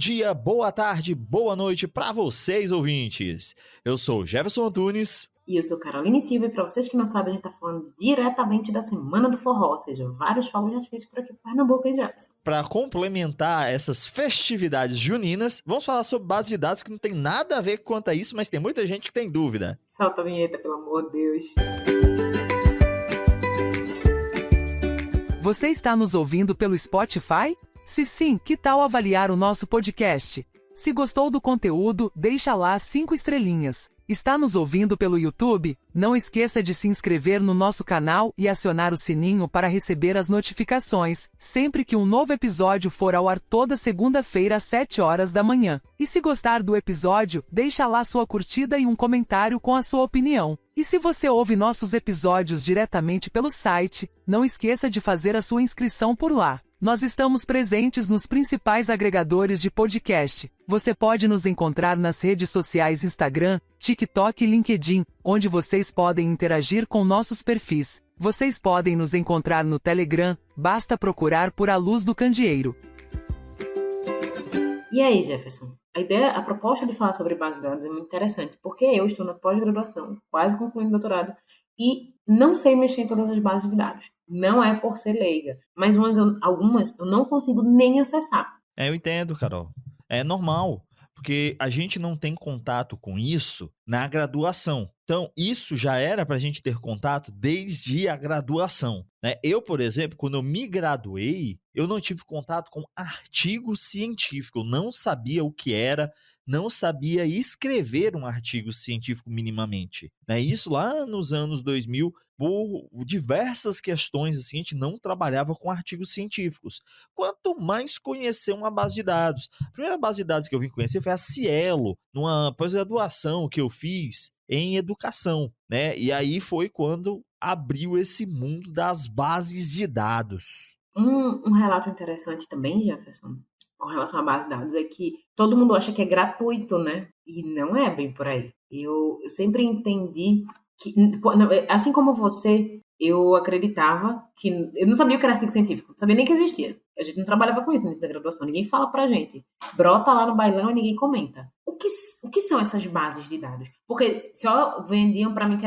dia, boa tarde, boa noite para vocês, ouvintes. Eu sou Jefferson Antunes. E eu sou Caroline Silva, e para vocês que não sabem, a gente está falando diretamente da Semana do Forró, ou seja, vários fogos de artifício por aqui em Pernambuco, hein, Jefferson? Para complementar essas festividades juninas, vamos falar sobre base de dados que não tem nada a ver quanto a isso, mas tem muita gente que tem dúvida. Solta a vinheta, pelo amor de Deus. Você está nos ouvindo pelo Spotify? Se sim, que tal avaliar o nosso podcast? Se gostou do conteúdo, deixa lá 5 estrelinhas. Está nos ouvindo pelo YouTube? Não esqueça de se inscrever no nosso canal e acionar o sininho para receber as notificações, sempre que um novo episódio for ao ar toda segunda-feira às 7 horas da manhã. E se gostar do episódio, deixa lá sua curtida e um comentário com a sua opinião. E se você ouve nossos episódios diretamente pelo site, não esqueça de fazer a sua inscrição por lá. Nós estamos presentes nos principais agregadores de podcast. Você pode nos encontrar nas redes sociais Instagram, TikTok e LinkedIn, onde vocês podem interagir com nossos perfis. Vocês podem nos encontrar no Telegram, basta procurar por A Luz do Candeeiro. E aí, Jefferson? A proposta de falar sobre base de dados é muito interessante, porque eu estou na pós-graduação, quase concluindo o doutorado, e não sei mexer em todas as bases de dados. Não é por ser leiga, mas algumas eu não consigo nem acessar. Eu entendo, Carol. É normal, porque a gente não tem contato com isso na graduação. Então, isso já era para a gente ter contato desde a graduação, né? Eu, por exemplo, quando eu me graduei, eu não tive contato com artigo científico. Eu não sabia o que era, não sabia escrever um artigo científico minimamente, né? Isso lá nos anos 2000, por diversas questões, assim, a gente não trabalhava com artigos científicos. Quanto mais conhecer uma base de dados. A primeira base de dados que eu vim conhecer foi a Cielo, numa pós-graduação que eu fiz em educação, né? E aí foi quando abriu esse mundo das bases de dados. Um relato interessante também, Jefferson, com relação à base de dados, é que todo mundo acha que é gratuito, né? E não é bem por aí. Eu sempre entendi que, assim como você, eu acreditava que... Eu não sabia o que era artigo científico, não sabia nem que existia. A gente não trabalhava com isso no início da graduação, ninguém fala pra gente. Brota lá no bailão e ninguém comenta. O que são essas bases de dados? Porque só vendiam pra mim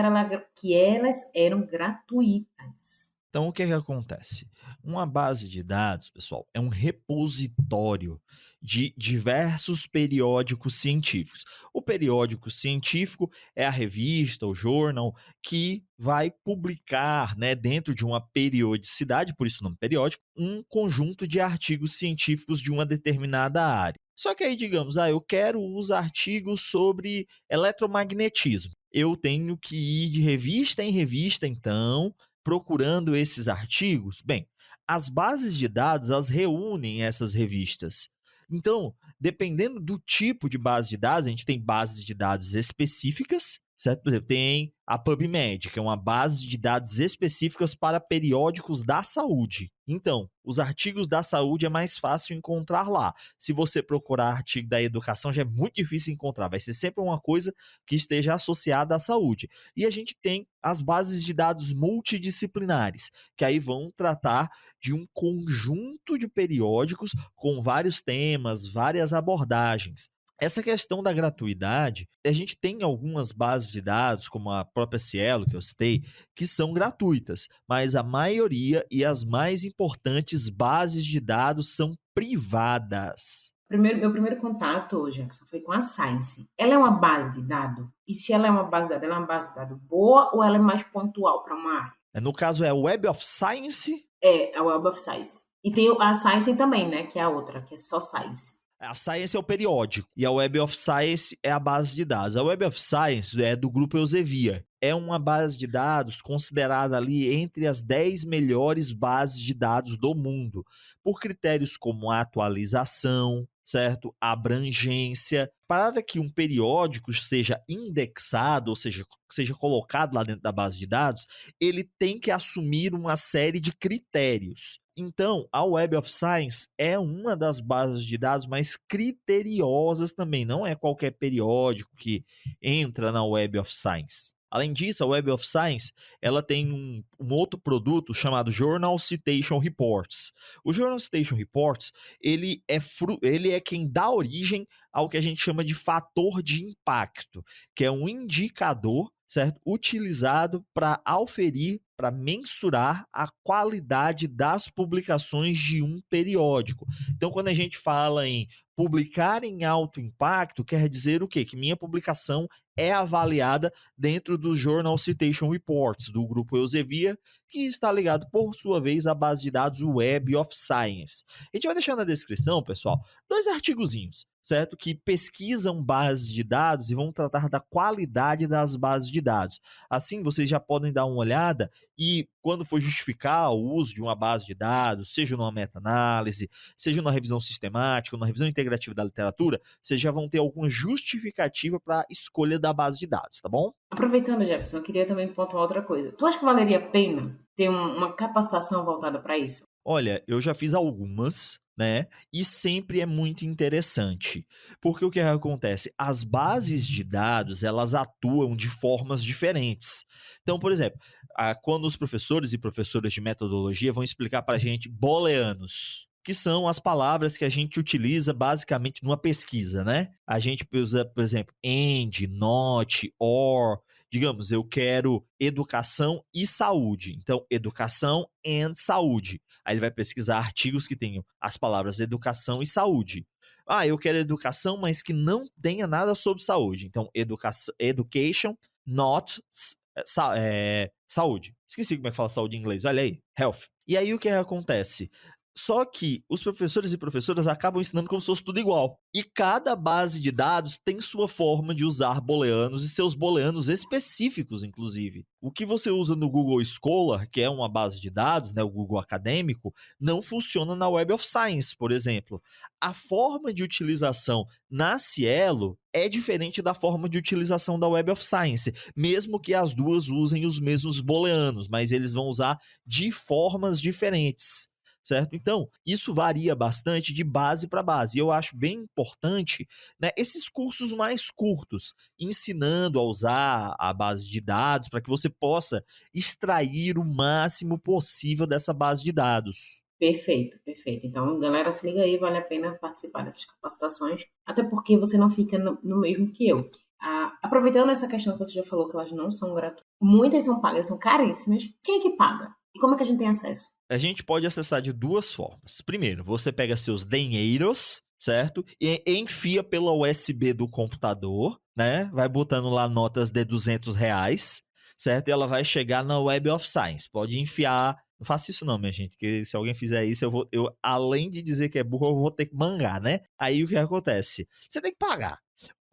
que elas eram gratuitas. Então, o que é que acontece? Uma base de dados, pessoal, é um repositório de diversos periódicos científicos. O periódico científico é a revista, o jornal, que vai publicar, né, dentro de uma periodicidade, por isso o nome periódico, um conjunto de artigos científicos de uma determinada área. Só que aí, digamos, eu quero os artigos sobre eletromagnetismo. Eu tenho que ir de revista em revista, então, procurando esses artigos? Bem, as bases de dados, elas reúnem essas revistas. Então, dependendo do tipo de base de dados, a gente tem bases de dados específicas, certo? Por exemplo, tem a PubMed, que é uma base de dados específicas para periódicos da saúde. Então, os artigos da saúde é mais fácil encontrar lá. Se você procurar artigo da educação, já é muito difícil encontrar. Vai ser sempre uma coisa que esteja associada à saúde. E a gente tem as bases de dados multidisciplinares, que aí vão tratar de um conjunto de periódicos com vários temas, várias abordagens. Essa questão da gratuidade, a gente tem algumas bases de dados, como a própria Cielo, que eu citei, que são gratuitas, mas a maioria e as mais importantes bases de dados são privadas. Meu primeiro contato, Jefferson, foi com a Science. Ela é uma base de dados? E se ela é uma base de dados, ela é uma base de dados boa ou ela é mais pontual para uma área? No caso, é a Web of Science? É, a Web of Science. E tem a Science também, né? Que é a outra, que é só Science. A Science é o periódico e a Web of Science é a base de dados. A Web of Science é do grupo Elsevier. É uma base de dados considerada ali entre as 10 melhores bases de dados do mundo, por critérios como a atualização, certo? A abrangência. Para que um periódico seja indexado, ou seja colocado lá dentro da base de dados, ele tem que assumir uma série de critérios. Então, a Web of Science é uma das bases de dados mais criteriosas também. Não é qualquer periódico que entra na Web of Science. Além disso, a Web of Science ela tem um outro produto chamado Journal Citation Reports. O Journal Citation Reports ele é quem dá origem ao que a gente chama de fator de impacto, que é um indicador, certo, utilizado para auferir, para mensurar a qualidade das publicações de um periódico. Então, quando a gente fala em publicar em alto impacto, quer dizer o quê? Que minha publicação é avaliada dentro do Journal Citation Reports, do grupo Elsevier, que está ligado, por sua vez, à base de dados Web of Science. A gente vai deixar na descrição, pessoal, 2 artigozinhos, certo? Que pesquisam bases de dados e vão tratar da qualidade das bases de dados. Assim, vocês já podem dar uma olhada e, quando for justificar o uso de uma base de dados, seja numa meta-análise, seja numa revisão sistemática, numa revisão integrativa da literatura, vocês já vão ter alguma justificativa para a escolha da base de dados, tá bom? Aproveitando, Jefferson, eu queria também pontuar outra coisa. Tu acha que valeria a pena ter uma capacitação voltada para isso? Olha, eu já fiz algumas, né? E sempre é muito interessante. Porque o que acontece? As bases de dados, elas atuam de formas diferentes. Então, por exemplo, quando os professores e professoras de metodologia vão explicar para a gente booleanos, que são as palavras que a gente utiliza basicamente numa pesquisa, né? A gente usa, por exemplo, and, not, or. Digamos, eu quero educação e saúde. Então, educação and saúde. Aí ele vai pesquisar artigos que tenham as palavras educação e saúde. Eu quero educação, mas que não tenha nada sobre saúde. Então, education, not saúde. Esqueci como é que fala saúde em inglês. Olha aí, health. E aí o que acontece? Só que os professores e professoras acabam ensinando como se fosse tudo igual. E cada base de dados tem sua forma de usar booleanos e seus booleanos específicos, inclusive. O que você usa no Google Scholar, que é uma base de dados, né, o Google Acadêmico, não funciona na Web of Science, por exemplo. A forma de utilização na Cielo é diferente da forma de utilização da Web of Science, mesmo que as duas usem os mesmos booleanos, mas eles vão usar de formas diferentes. Certo? Então, isso varia bastante de base para base. E eu acho bem importante, né, esses cursos mais curtos, ensinando a usar a base de dados para que você possa extrair o máximo possível dessa base de dados. Perfeito, perfeito. Então, galera, se liga aí, vale a pena participar dessas capacitações, até porque você não fica no mesmo que eu. Aproveitando essa questão que você já falou, que elas não são gratuitas, muitas são pagas, são caríssimas. Quem é que paga? E como é que a gente tem acesso? A gente pode acessar de 2 formas. Primeiro, você pega seus dinheiros, certo? E enfia pela USB do computador, né? Vai botando lá notas de R$200, certo? E ela vai chegar na Web of Science. Pode enfiar. Não faça isso não, minha gente, porque se alguém fizer isso, eu além de dizer que é burro, eu vou ter que mangar, né? Aí o que acontece? Você tem que pagar.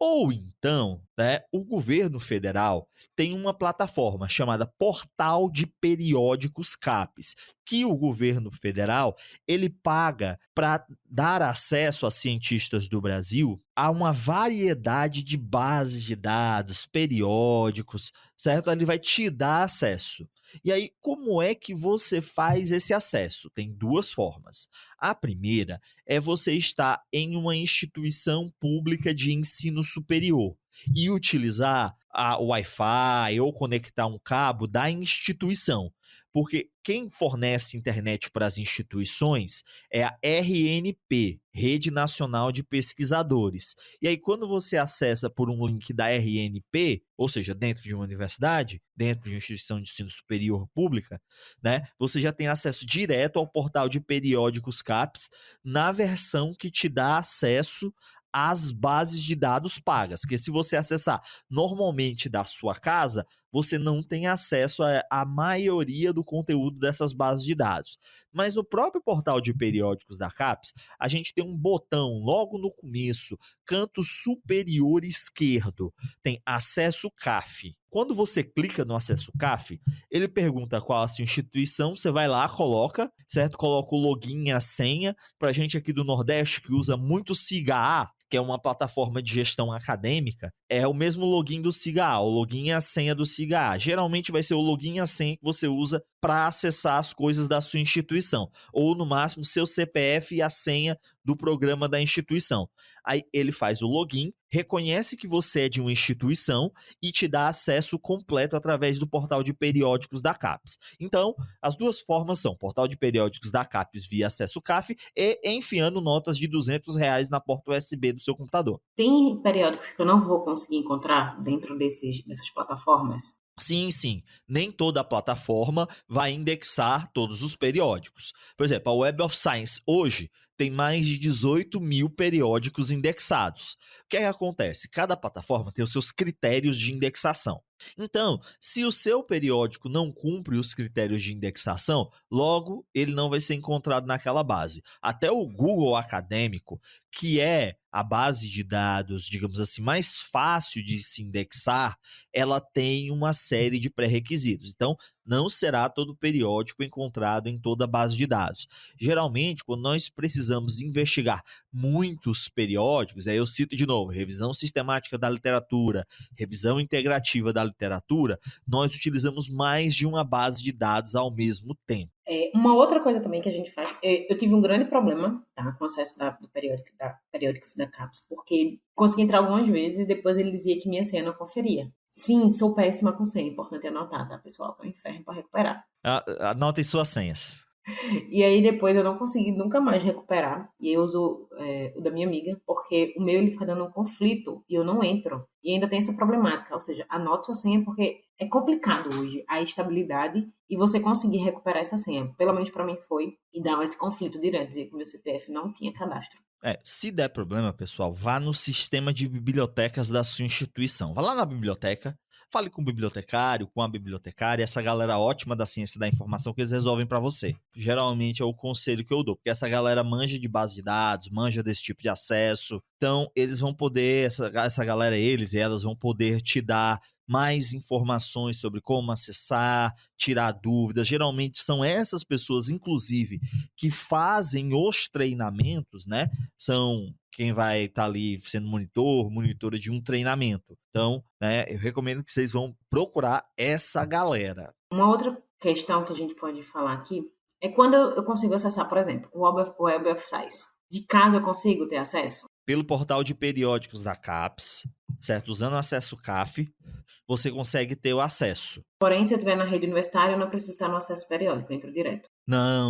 Ou então, né, o governo federal tem uma plataforma chamada Portal de Periódicos CAPES, que o governo federal ele paga para dar acesso a cientistas do Brasil a uma variedade de bases de dados, periódicos, certo? Ele vai te dar acesso. E aí, como é que você faz esse acesso? Tem 2 formas. A primeira é você estar em uma instituição pública de ensino superior e utilizar a Wi-Fi ou conectar um cabo da instituição. Porque quem fornece internet para as instituições é a RNP, Rede Nacional de Pesquisadores. E aí, quando você acessa por um link da RNP, ou seja, dentro de uma universidade, dentro de uma instituição de ensino superior pública, né, você já tem acesso direto ao portal de periódicos CAPES na versão que te dá acesso às bases de dados pagas, porque se você acessar normalmente da sua casa, você não tem acesso à maioria do conteúdo dessas bases de dados. Mas no próprio portal de periódicos da CAPES, a gente tem um botão logo no começo, canto superior esquerdo, tem acesso CAF. Quando você clica no acesso CAF, ele pergunta qual a sua instituição, você vai lá, coloca, certo? Coloca o login e a senha. Pra gente aqui do Nordeste, que usa muito SIGA, que é uma plataforma de gestão acadêmica, é o mesmo login do SIGA, o login e a senha do SIGA. Geralmente vai ser o login e a senha que você usa para acessar as coisas da sua instituição, ou no máximo seu CPF e a senha do programa da instituição. Aí ele faz o login, reconhece que você é de uma instituição e te dá acesso completo através do portal de periódicos da CAPES. Então, as duas formas são portal de periódicos da CAPES via acesso CAF e enfiando notas de R$ 200 na porta USB do seu computador. Tem periódicos que eu não vou conseguir encontrar dentro dessas plataformas? Sim, sim. Nem toda plataforma vai indexar todos os periódicos. Por exemplo, a Web of Science hoje tem mais de 18 mil periódicos indexados. O que é que acontece? Cada plataforma tem os seus critérios de indexação. Então, se o seu periódico não cumpre os critérios de indexação, logo ele não vai ser encontrado naquela base. Até o Google Acadêmico, que é a base de dados, digamos assim, mais fácil de se indexar, ela tem uma série de pré-requisitos. Então, não será todo periódico encontrado em toda a base de dados. Geralmente, quando nós precisamos investigar muitos periódicos, aí eu cito de novo, revisão sistemática da literatura, revisão integrativa da literatura, nós utilizamos mais de uma base de dados ao mesmo tempo. Uma outra coisa também que a gente faz, eu tive um grande problema, tá, com o acesso do Periódicos da CAPES, porque consegui entrar algumas vezes e depois ele dizia que minha senha não conferia. Sim, sou péssima com senha, importante anotar, tá, pessoal? Foi um inferno para recuperar. Anotem suas senhas. E aí depois eu não consegui nunca mais recuperar. E eu uso o da minha amiga, porque o meu ele fica dando um conflito e eu não entro. E ainda tem essa problemática, ou seja, anote sua senha porque é complicado hoje a estabilidade e você conseguir recuperar essa senha. Pelo menos para mim foi. E dava esse conflito direto, dizia que meu CPF não tinha cadastro. Se der problema, pessoal, vá no sistema de bibliotecas da sua instituição. Vá lá na biblioteca, fale com o bibliotecário, com a bibliotecária, essa galera ótima da ciência da informação que eles resolvem para você. Geralmente é o conselho que eu dou, porque essa galera manja de base de dados, manja desse tipo de acesso. Então, eles vão poder, essa galera, eles e elas vão poder te dar mais informações sobre como acessar, tirar dúvidas. Geralmente são essas pessoas, inclusive, que fazem os treinamentos, né? São quem vai estar ali sendo monitora de um treinamento. Então, né, eu recomendo que vocês vão procurar essa galera. Uma outra questão que a gente pode falar aqui é quando eu consigo acessar, por exemplo, o Web of Science. De casa eu consigo ter acesso? Pelo portal de periódicos da CAPES, certo? Usando o acesso CAF, você consegue ter o acesso. Porém, se eu estiver na rede universitária, eu não preciso estar no acesso periódico, eu entro direto. Não.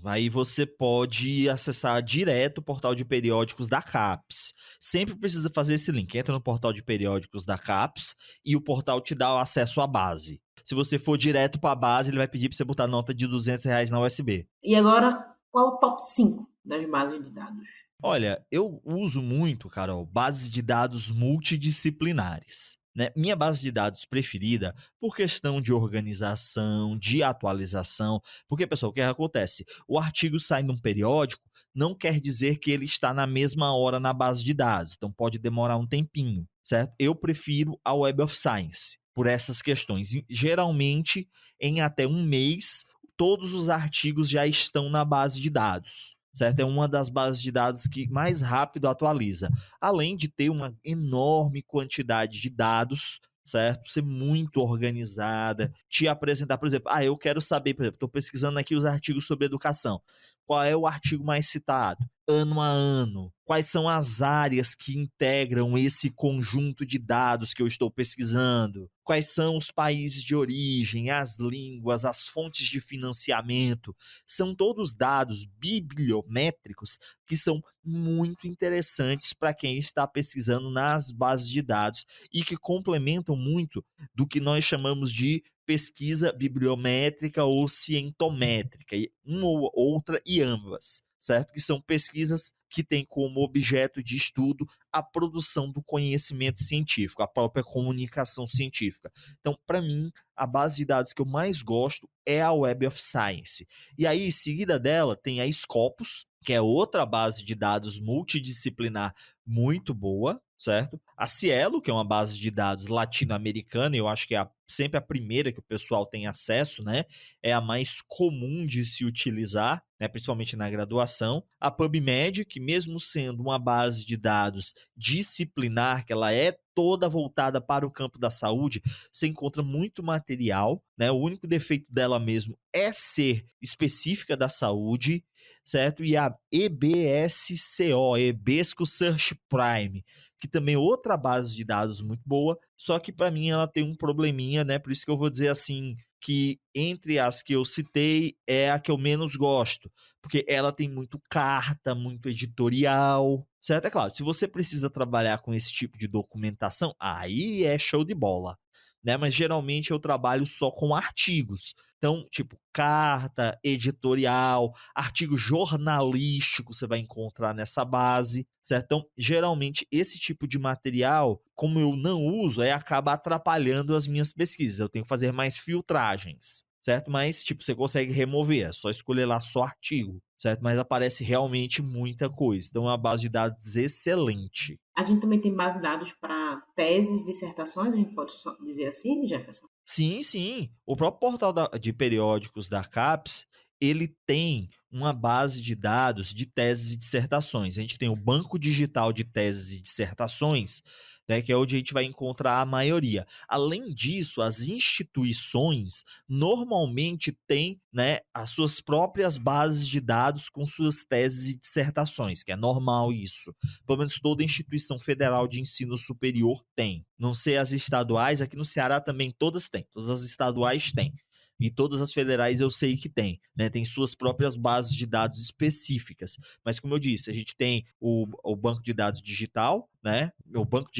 Aí você pode acessar direto o portal de periódicos da CAPES. Sempre precisa fazer esse link. Entra no portal de periódicos da CAPES e o portal te dá o acesso à base. Se você for direto para a base, ele vai pedir para você botar nota de R$ 200 na USB. E agora, qual o top 5 das bases de dados? Olha, eu uso muito, Carol, bases de dados multidisciplinares. Né? Minha base de dados preferida, por questão de organização, de atualização, porque, pessoal, o que acontece? O artigo sai num periódico, não quer dizer que ele está na mesma hora na base de dados, então pode demorar um tempinho, certo? Eu prefiro a Web of Science por essas questões. Geralmente, em até um mês, todos os artigos já estão na base de dados. Certo? É uma das bases de dados que mais rápido atualiza, além de ter uma enorme quantidade de dados, certo? Ser muito organizada, te apresentar, por exemplo, eu quero saber, por exemplo, estou pesquisando aqui os artigos sobre educação. Qual é o artigo mais citado? Ano a ano. Quais são as áreas que integram esse conjunto de dados que eu estou pesquisando? Quais são os países de origem, as línguas, as fontes de financiamento? São todos dados bibliométricos que são muito interessantes para quem está pesquisando nas bases de dados e que complementam muito do que nós chamamos de pesquisa bibliométrica ou cientométrica, uma ou outra e ambas, certo? Que são pesquisas que têm como objeto de estudo a produção do conhecimento científico, a própria comunicação científica. Então, para mim, a base de dados que eu mais gosto é a Web of Science. E aí, em seguida dela, tem a Scopus, que é outra base de dados multidisciplinar muito boa, certo? A Cielo, que é uma base de dados latino-americana, eu acho que é sempre a primeira que o pessoal tem acesso, né? É a mais comum de se utilizar, né? Principalmente na graduação. A PubMed, que mesmo sendo uma base de dados disciplinar, que ela é toda voltada para o campo da saúde, você encontra muito material, né? O único defeito dela mesmo é ser específica da saúde, certo? E a EBSCO, Ebesco Search Prime, que também é outra base de dados muito boa, só que para mim ela tem um probleminha, né? Por isso que eu vou dizer assim, que entre as que eu citei é a que eu menos gosto, porque ela tem muito carta, muito editorial, certo? É claro, se você precisa trabalhar com esse tipo de documentação, aí é show de bola, né? Mas geralmente eu trabalho só com artigos. Então, tipo, carta, editorial, artigo jornalístico você vai encontrar nessa base, certo? Então, geralmente esse tipo de material, como eu não uso, acaba atrapalhando as minhas pesquisas. Eu tenho que fazer mais filtragens, certo? Mas, tipo, você consegue remover, é só escolher lá só artigo, certo? Mas aparece realmente muita coisa. Então, é uma base de dados excelente. A gente também tem base de dados para teses, dissertações, a gente pode dizer assim, Jefferson? Sim, sim. O próprio portal de periódicos da CAPES, ele tem uma base de dados de teses e dissertações. A gente tem o banco digital de teses e dissertações, né, que é onde a gente vai encontrar a maioria. Além disso, as instituições normalmente têm, né, as suas próprias bases de dados com suas teses e dissertações, que é normal isso. Pelo menos toda instituição federal de ensino superior tem. Não sei as estaduais, aqui no Ceará também todas têm. Todas as estaduais têm. E todas as federais eu sei que tem, né? Tem suas próprias bases de dados específicas. Mas como eu disse, a gente tem o banco de dados digital, né? O banco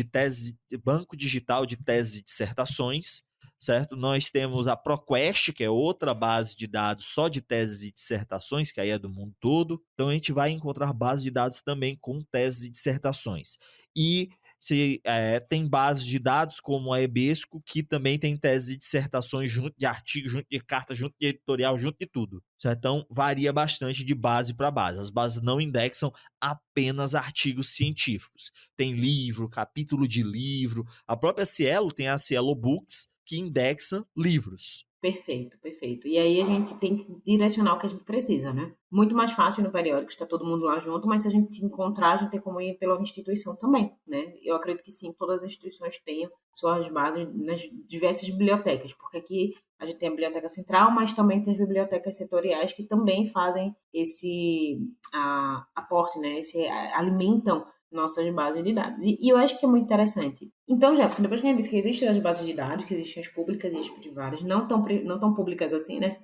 digital de teses e dissertações, certo? Nós temos a ProQuest, que é outra base de dados só de teses e dissertações, que aí é do mundo todo. Então a gente vai encontrar bases de dados também com teses e dissertações. E tem bases de dados como a Ebesco, que também tem teses e dissertações junto de artigos, junto de carta, junto de editorial, junto de tudo. Certo? Então, varia bastante de base para base. As bases não indexam apenas artigos científicos. Tem livro, capítulo de livro. A própria Cielo tem a Cielo Books, que indexa livros. Perfeito, perfeito. E aí a gente tem que direcionar o que a gente precisa, né? Muito mais fácil no periódico, está todo mundo lá junto, mas se a gente encontrar, a gente tem como ir pela instituição também, né? Eu acredito que sim, todas as instituições tenham suas bases nas diversas bibliotecas, porque aqui a gente tem a biblioteca central, mas também tem as bibliotecas setoriais que também fazem esse aporte, né? Alimentam nossas bases de dados. E eu acho que é muito interessante. Então, Jefferson, depois que a gente disse que existem as bases de dados, que existem as públicas e as privadas, não tão públicas assim, né?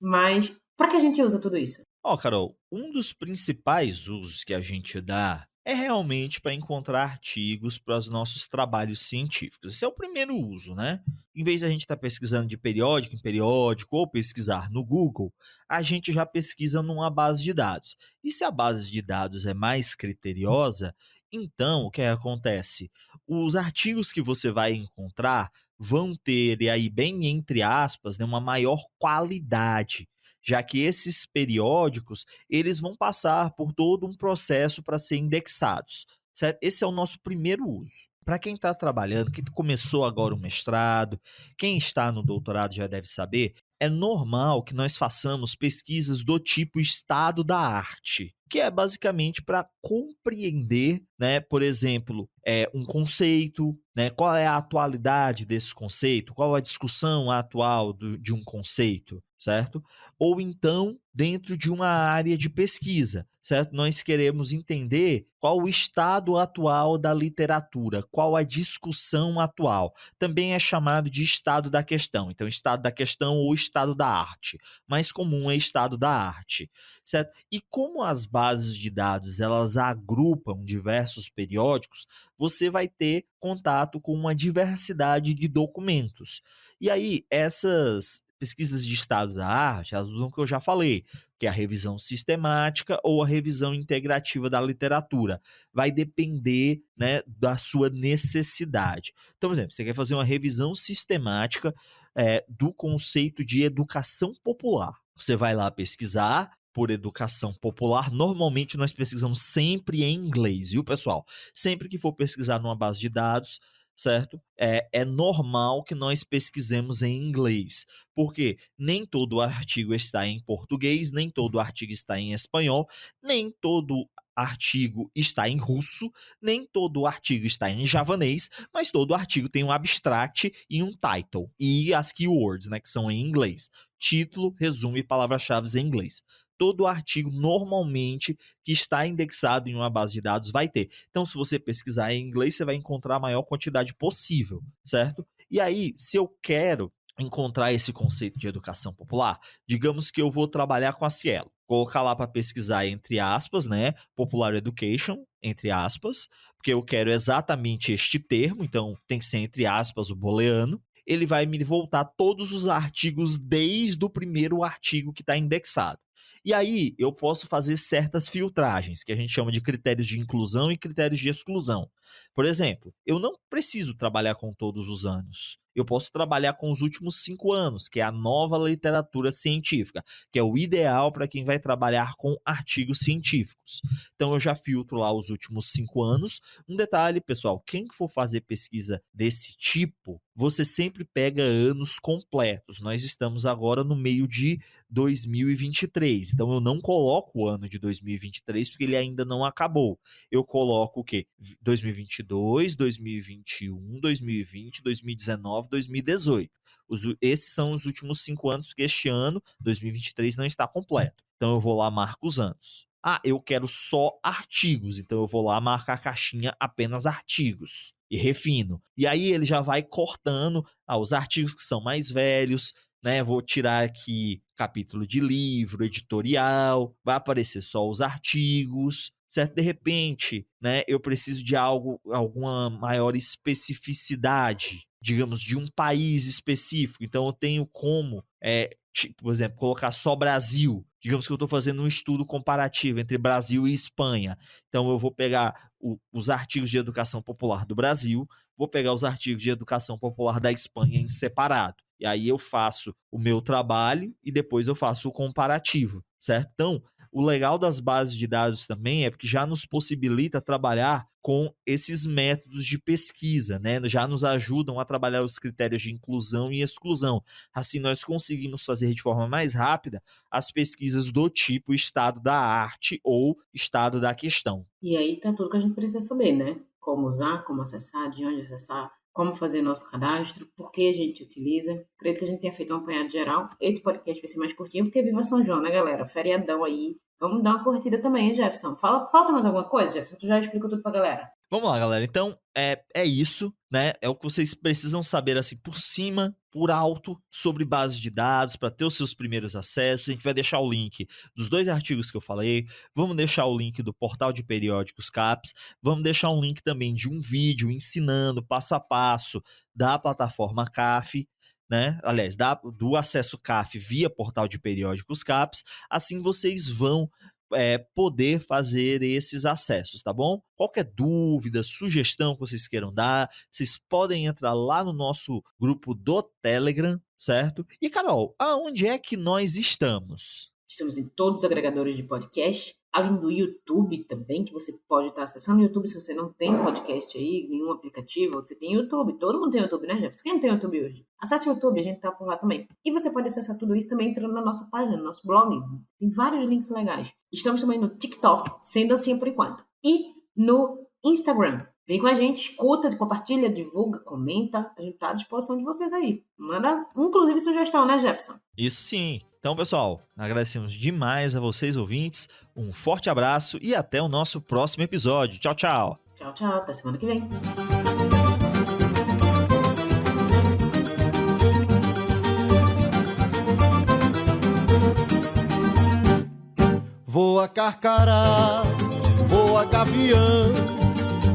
Mas para que a gente usa tudo isso? Carol, um dos principais usos que a gente dá é realmente para encontrar artigos para os nossos trabalhos científicos. Esse é o primeiro uso, né? Em vez de a gente estar pesquisando de periódico em periódico ou pesquisar no Google, a gente já pesquisa numa base de dados. E se a base de dados é mais criteriosa, então o que acontece? Os artigos que você vai encontrar vão ter, e aí bem entre aspas, né, uma maior qualidade, já que esses periódicos, eles vão passar por todo um processo para ser indexados, certo? Esse é o nosso primeiro uso. Para quem está trabalhando, quem começou agora o mestrado, quem está no doutorado já deve saber, é normal que nós façamos pesquisas do tipo estado da arte, que é basicamente para compreender, né, por exemplo, um conceito, né, qual é a atualidade desse conceito, qual a discussão atual de um conceito, certo? Ou então dentro de uma área de pesquisa, certo? Nós queremos entender qual o estado atual da literatura, qual a discussão atual. Também é chamado de estado da questão. Então, estado da questão ou estado da arte. Mais comum é estado da arte, certo? E como as bases de dados, elas agrupam diversos periódicos, você vai ter contato com uma diversidade de documentos. E aí, essas pesquisas de estado da arte, elas usam o que eu já falei, que é a revisão sistemática ou a revisão integrativa da literatura. Vai depender, né, da sua necessidade. Então, por exemplo, você quer fazer uma revisão sistemática do conceito de educação popular. Você vai lá pesquisar por educação popular. Normalmente nós pesquisamos sempre em inglês, viu, pessoal? Sempre que for pesquisar numa base de dados, certo? É normal que nós pesquisemos em inglês, porque nem todo artigo está em português, nem todo artigo está em espanhol, nem todo artigo está em russo, nem todo artigo está em javanês, mas todo artigo tem um abstract e um title, e as keywords, né, que são em inglês. Título, resumo e palavras-chave em inglês. todo artigo normalmente que está indexado em uma base de dados vai ter. Então, se você pesquisar em inglês, você vai encontrar a maior quantidade possível, certo? E aí, se eu quero encontrar esse conceito de educação popular, digamos que eu vou trabalhar com a Cielo, colocar lá para pesquisar entre aspas, né, Popular Education, entre aspas, porque eu quero exatamente este termo, então tem que ser entre aspas o booleano. Ele vai me voltar todos os artigos desde o primeiro artigo que está indexado. E aí eu posso fazer certas filtragens, que a gente chama de critérios de inclusão e critérios de exclusão. Por exemplo, eu não preciso trabalhar com todos os anos. Eu posso trabalhar com os últimos 5 anos, que é a nova literatura científica, que é o ideal para quem vai trabalhar com artigos científicos. Então eu já filtro lá os últimos 5 anos. Um detalhe, pessoal, quem for fazer pesquisa desse tipo, você sempre pega anos completos. Nós estamos agora no meio de 2023, então eu não coloco o ano de 2023 porque ele ainda não acabou. Eu coloco o quê? 2022, 2021, 2020, 2019, 2018. Esses são os últimos 5 anos, porque este ano, 2023, não está completo. Então eu vou lá, marco os anos. Ah, eu quero só artigos, então eu vou lá marcar a caixinha apenas artigos e refino. E aí ele já vai cortando os artigos que são mais velhos, né? Vou tirar aqui capítulo de livro, editorial, vai aparecer só os artigos, certo? De repente, né, eu preciso de alguma maior especificidade, digamos, de um país específico. Então eu tenho como, por exemplo, colocar só Brasil. Digamos que eu estou fazendo um estudo comparativo entre Brasil e Espanha. Então eu vou pegar os artigos de educação popular do Brasil, vou pegar os artigos de educação popular da Espanha em separado. E aí eu faço o meu trabalho e depois eu faço o comparativo, certo? Então, o legal das bases de dados também é porque já nos possibilita trabalhar com esses métodos de pesquisa, né? Já nos ajudam a trabalhar os critérios de inclusão e exclusão. Assim, nós conseguimos fazer de forma mais rápida as pesquisas do tipo estado da arte ou estado da questão. E aí tá tudo que a gente precisa saber, né? Como usar, como acessar, de onde acessar, como fazer nosso cadastro, por que a gente utiliza. Creio que a gente tenha feito um apanhado geral. Esse podcast vai ser mais curtinho, porque viva São João, né, galera? Feriadão aí. Vamos dar uma curtida também, hein, Jefferson? Falta mais alguma coisa, Jefferson? Tu já explicou tudo pra galera. Vamos lá, galera. Então, é isso, né? É o que vocês precisam saber, assim, por cima, por alto, sobre bases de dados, para ter os seus primeiros acessos. A gente vai deixar o link dos 2 artigos que eu falei, vamos deixar o link do portal de periódicos CAPES, vamos deixar um link também de um vídeo ensinando passo a passo da plataforma CAF, né? Aliás, do acesso CAF via portal de periódicos CAPES. Assim vocês vão poder fazer esses acessos, tá bom? Qualquer dúvida, sugestão que vocês queiram dar, vocês podem entrar lá no nosso grupo do Telegram, certo? E, Carol, aonde é que nós estamos? Estamos em todos os agregadores de podcast, além do YouTube também, que você pode estar acessando o YouTube se você não tem podcast aí, nenhum aplicativo, você tem YouTube. Todo mundo tem YouTube, né, Jefferson? Quem não tem YouTube hoje? Acesse o YouTube, a gente tá por lá também. E você pode acessar tudo isso também entrando na nossa página, no nosso blog. Tem vários links legais. Estamos também no TikTok, sendo assim por enquanto. E no Instagram. Vem com a gente, escuta, compartilha, divulga, comenta. A gente tá à disposição de vocês aí. Manda, inclusive, sugestão, né, Jefferson? Isso sim. Então, pessoal, agradecemos demais a vocês, ouvintes. Um forte abraço e até o nosso próximo episódio. Tchau, tchau. Tchau, tchau. Até semana que vem. Voa carcará, voa gavião,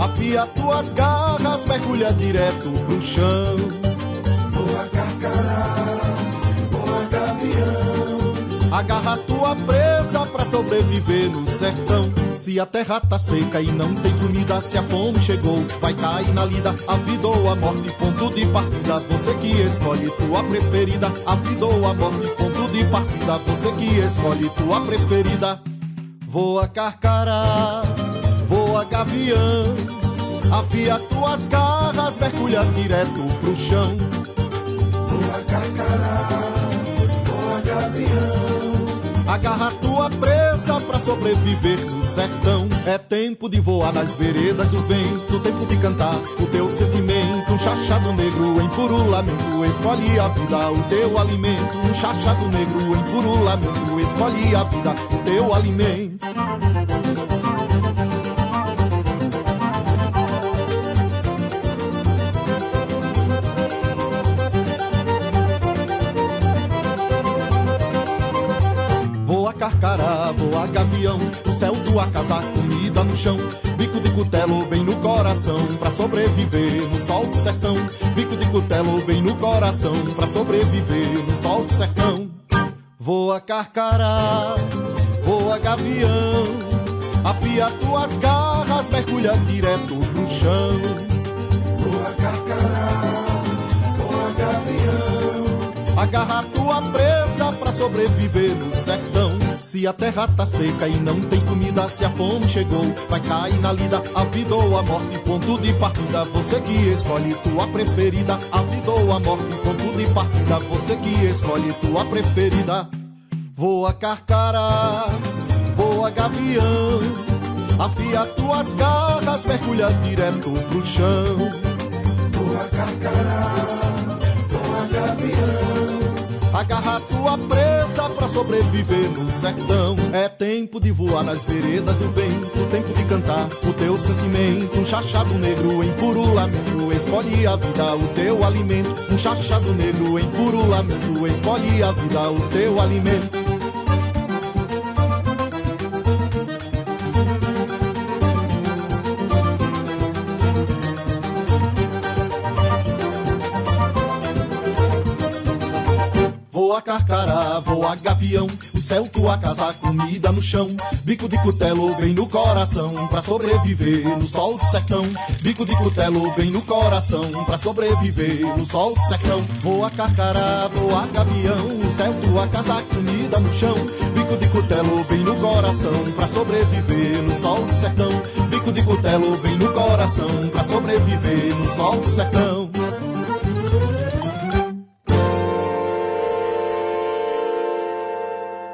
afia tuas garras, mergulha direto pro chão. Voa carcará, voa gavião, agarra tua presa pra sobreviver no sertão. Se a terra tá seca e não tem comida, se a fome chegou, vai cair na lida. A vida ou a morte, ponto de partida, você que escolhe tua preferida. A vida ou a morte, ponto de partida, você que escolhe tua preferida. Voa carcará, voa gavião, afia tuas garras, mergulha direto pro chão. Voa carcará, voa gavião, Agarra tua presa pra sobreviver no sertão. É tempo de voar nas veredas do vento, tempo de cantar o teu sentimento. Um chachado negro em puro lamento, escolhe a vida, o teu alimento. Um chachado negro em puro lamento, escolhe a vida, o teu alimento. Carcará, voa gavião, do céu tua casa, comida no chão. Bico de cutelo bem no coração, pra sobreviver no sol do sertão. Bico de cutelo bem no coração, pra sobreviver no sol do sertão. Voa carcará, voa gavião, afia tuas garras, mergulha direto pro chão. Voa carcará, voa gavião, agarra tua presa pra sobreviver no sertão. Se a terra tá seca e não tem comida, se a fome chegou, vai cair na lida, a vida ou a morte, ponto de partida, você que escolhe tua preferida. A vida ou a morte, ponto de partida, você que escolhe tua preferida. Voa carcará, voa gavião, afia tuas garras, mergulha direto pro chão. Voa carcará, voa gavião, agarra tua presa pra sobreviver no sertão. É tempo de voar nas veredas do vento, tempo de cantar o teu sentimento. Um chachado negro em puro lamento, escolhe a vida, o teu alimento. Um chachado negro em puro lamento, escolhe a vida, o teu alimento. Voa carcará, voa gavião, o céu tua casa, comida no chão. Bico de cutelo bem no coração, pra sobreviver no sol do sertão. Bico de cutelo bem no coração, pra sobreviver no sol do sertão. Voa carcará, voa gavião, o céu tua casa, comida no chão. Bico de cutelo bem no coração, pra sobreviver no sol do sertão. Bico de cutelo bem no coração, pra sobreviver no sol do sertão.